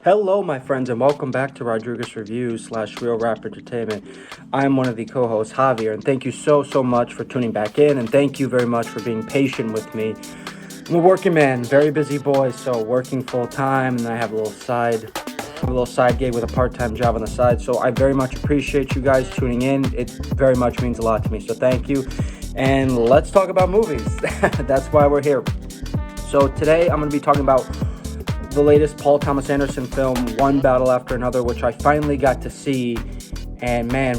Hello, my friends, and welcome back to Rodriguez Reviews / Real Rap Entertainment. I'm one of the co-hosts, Javier, and thank you so much for tuning back in, and thank you very much for being patient with me. I'm a working man, very busy boy, so working full time, and I have a little side gig with a part-time job on the side. So I very much appreciate you guys tuning in. It very much means a lot to me. So thank you, and let's talk about movies. That's why we're here. So today I'm going to be talking about the latest Paul Thomas Anderson film, One Battle After Another, which I finally got to see, and man,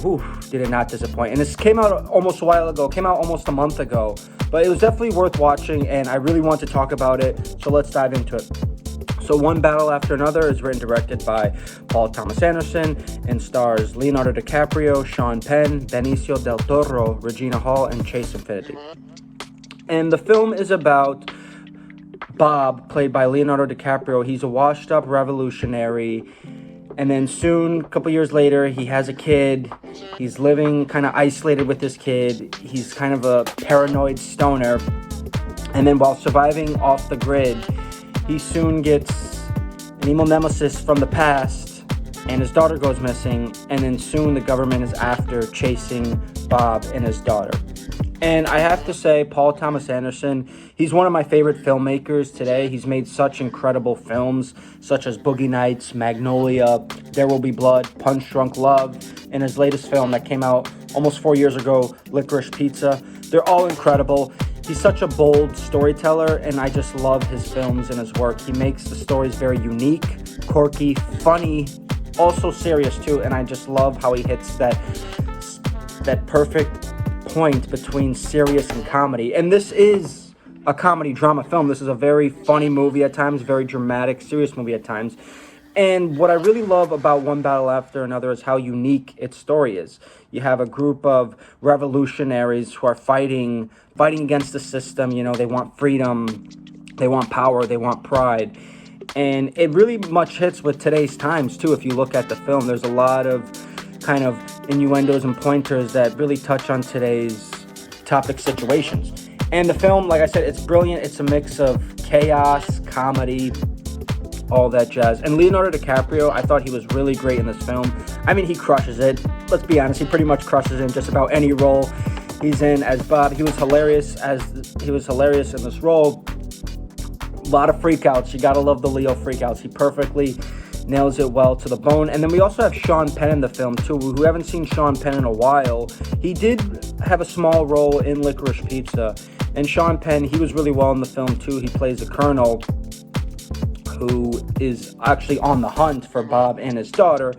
did it not disappoint. And this came out almost a while ago, came out almost a month ago, but it was definitely worth watching, and I really want to talk about it, so let's dive into it. So One Battle After Another is written and directed by Paul Thomas Anderson and stars Leonardo DiCaprio, Sean Penn, Benicio del Toro, Regina Hall, and Chase Infinity. And the film is about Bob, played by Leonardo DiCaprio. He's a washed-up revolutionary, and then soon, a couple years later, he has a kid. He's living kind of isolated with this kid. He's kind of a paranoid stoner, and then while surviving off the grid, he soon gets an evil nemesis from the past, and his daughter goes missing, and then soon the government is after chasing Bob and his daughter. And I have to say, Paul Thomas Anderson, he's one of my favorite filmmakers today. He's made such incredible films, such as Boogie Nights, Magnolia, There Will Be Blood, Punch Drunk Love, and his latest film that came out almost 4 years ago, Licorice Pizza. They're all incredible. He's such a bold storyteller, and I just love his films and his work. He makes the stories very unique, quirky, funny, also serious too, and I just love how he hits that perfect point between serious and comedy. And this is a comedy drama film. This is a very funny movie at times, very dramatic, serious movie at times. And what I really love about One Battle After Another is how unique its story is. You have a group of revolutionaries who are fighting against the system. You know, they want freedom, they want power, they want pride. And it really much hits with today's times too. If you look at the film, there's a lot of kind of innuendos and pointers that really touch on today's topic situations. And the film, like I said, it's brilliant. It's a mix of chaos, comedy, all that jazz. And Leonardo DiCaprio, I thought he was really great in this film. I mean, he crushes it. Let's be honest, he pretty much crushes in just about any role he's in as Bob. He was hilarious in this role. A lot of freakouts. You gotta love the Leo freakouts. He perfectly nails it well to the bone. And then we also have Sean Penn in the film too. Who haven't seen Sean Penn in a while. He did have a small role in Licorice Pizza. And Sean Penn, he was really well in the film too. He plays a colonel who is actually on the hunt for Bob and his daughter.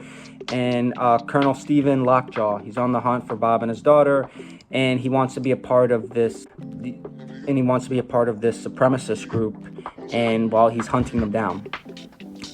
And Colonel Stephen Lockjaw, he's on the hunt for Bob and his daughter, and he wants to be a part of this supremacist group, and while he's hunting them down.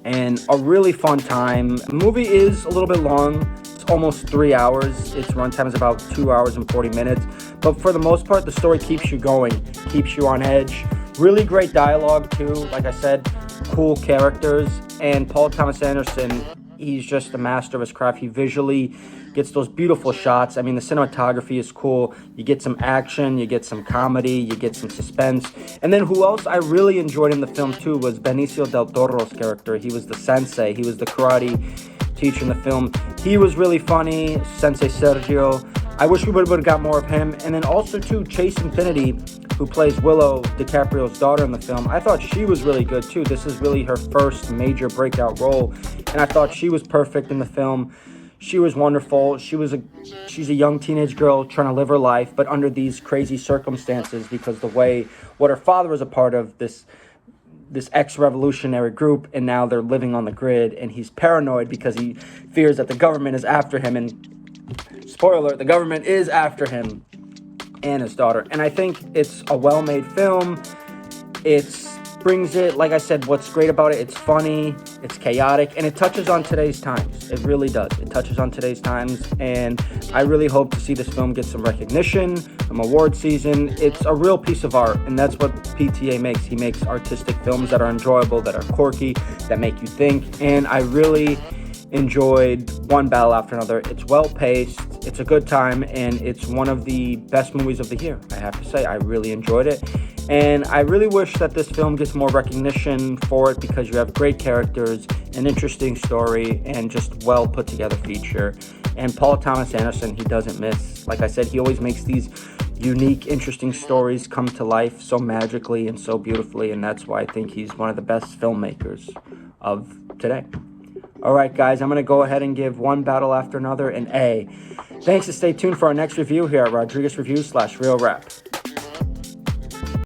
And a really fun time. The movie is a little bit long. It's almost 3 hours. Its runtime is about 2 hours and 40 minutes. But for the most part, the story keeps you going, keeps you on edge. Really great dialogue too. Like I said, cool characters. And Paul Thomas Anderson, he's just a master of his craft. He visually gets those beautiful shots. I mean, the cinematography is cool. You get some action, you get some comedy, you get some suspense. And then who else I really enjoyed in the film too was Benicio del Toro's character. He was the sensei. He was the karate teacher in the film. He was really funny, Sensei Sergio. I wish we would have got more of him. And then also too, Chase Infinity, who plays Willow, DiCaprio's daughter in the film. I thought she was really good too. This is really her first major breakout role, and I thought she was perfect in the film. She was wonderful. She's a young teenage girl trying to live her life, but under these crazy circumstances because what her father was a part of, this ex-revolutionary group, and now they're living on the grid, and he's paranoid because he fears that the government is after him, and spoiler alert, the government is after him and his daughter. And I think it's a well-made film. Brings it, like I said, what's great about it, it's funny, it's chaotic, and it touches on today's times. It really does. It touches on today's times, and I really hope to see this film get some recognition, some award season. It's a real piece of art, and that's what PTA makes. He makes artistic films that are enjoyable, that are quirky, that make you think, and I really enjoyed One Battle After Another. It's well-paced. it's a good time, and it's one of the best movies of the year, I have to say. I really enjoyed it, and I really wish that this film gets more recognition for it, because you have great characters, an interesting story, and just well put together feature. And Paul Thomas Anderson, he doesn't miss. Like I said, he always makes these unique, interesting stories come to life so magically and so beautifully, and that's why I think he's one of the best filmmakers of today. All right, guys, I'm going to go ahead and give one battle after another an A. Thanks, and stay tuned for our next review here at Rodriguez Reviews /Real Rap.